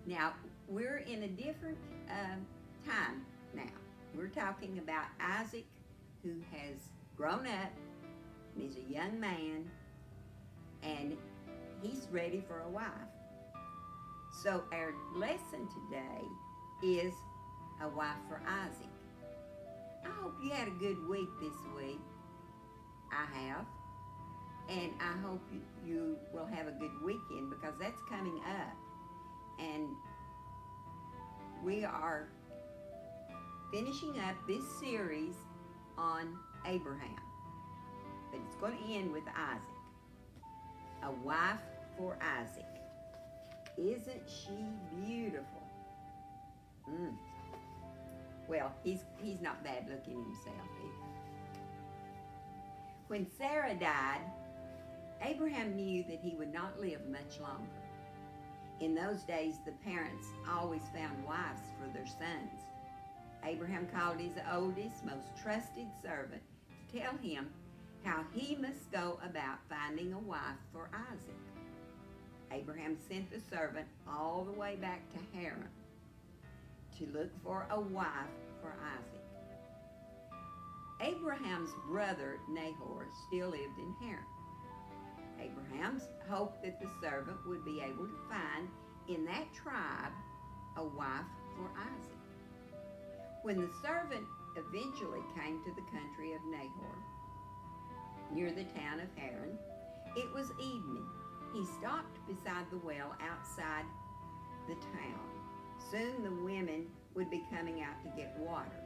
Now, we're in a different time now. We're talking about Isaac, who has grown up and is a young man, and he's ready for a wife. So, our lesson today is a wife for Isaac. I hope you had a good week this week. I have. And I hope you will have a good weekend because that's coming up. And we are finishing up this series on Abraham. But it's going to end with Isaac. A wife for Isaac. Isn't she beautiful? Well, he's not bad looking himself either. When Sarah died, Abraham knew that he would not live much longer. In those days, the parents always found wives for their sons. Abraham called his oldest, most trusted servant to tell him how he must go about finding a wife for Isaac. Abraham sent the servant all the way back to Haran to look for a wife for Isaac. Abraham's brother Nahor still lived in Haran. Abraham hoped that the servant would be able to find in that tribe a wife for Isaac. When the servant eventually came to the country of Nahor, near the town of Haran, it was evening. He stopped beside the well outside the town. Soon the women would be coming out to get water.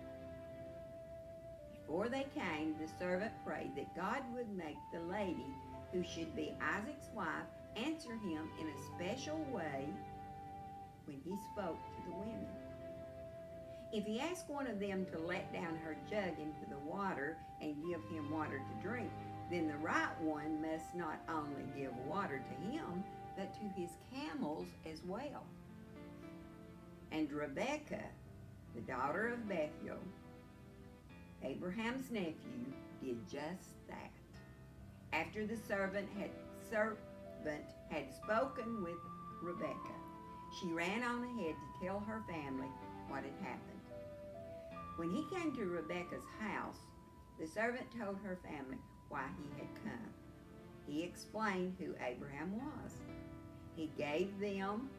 Before they came, the servant prayed that God would make the lady who should be Isaac's wife answer him in a special way when he spoke to the women. If he asked one of them to let down her jug into the water and give him water to drink, then the right one must not only give water to him, but to his camels as well. And Rebekah, the daughter of Bethuel, Abraham's nephew, did just that. After the servant had spoken with Rebekah, she ran on ahead to tell her family what had happened. When he came to Rebekah's house, the servant told her family why he had come. He explained who Abraham was. He gave them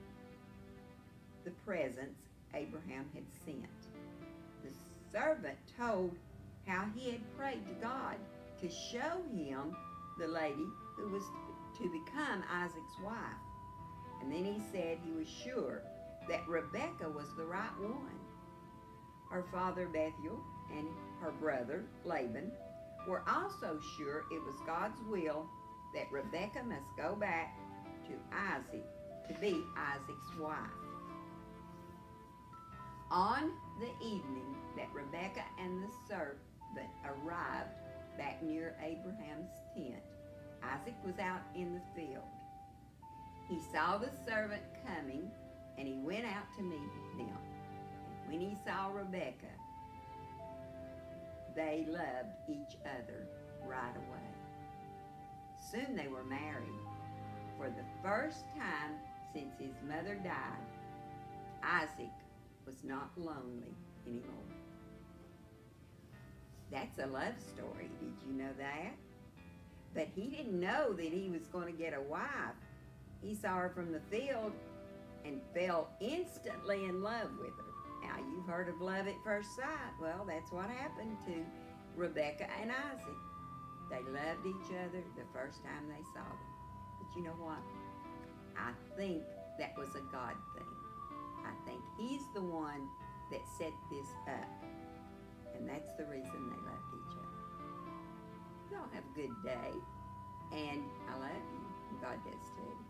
the presents Abraham had sent. The servant told how he had prayed to God to show him the lady who was to become Isaac's wife. And then he said he was sure that Rebekah was the right one. Her father Bethuel and her brother Laban were also sure it was God's will that Rebekah must go back to Isaac to be Isaac's wife. On the evening that Rebekah and the servant arrived back near Abraham's tent, Isaac was out in the field. He saw the servant coming, and he went out to meet them. And when he saw Rebekah, they loved each other right away. Soon they were married. For the first time since his mother died, Isaac was not lonely anymore. That's a love story. Did you know that? But he didn't know that he was going to get a wife. He saw her from the field and fell instantly in love with her. Now, you've heard of love at first sight. Well, that's what happened to Rebekah and Isaac. They loved each other the first time they saw them. But you know what? I think that was a God thing. I think he's the one that set this up. And that's the reason they loved each other. Y'all have a good day. And I love you. God does too.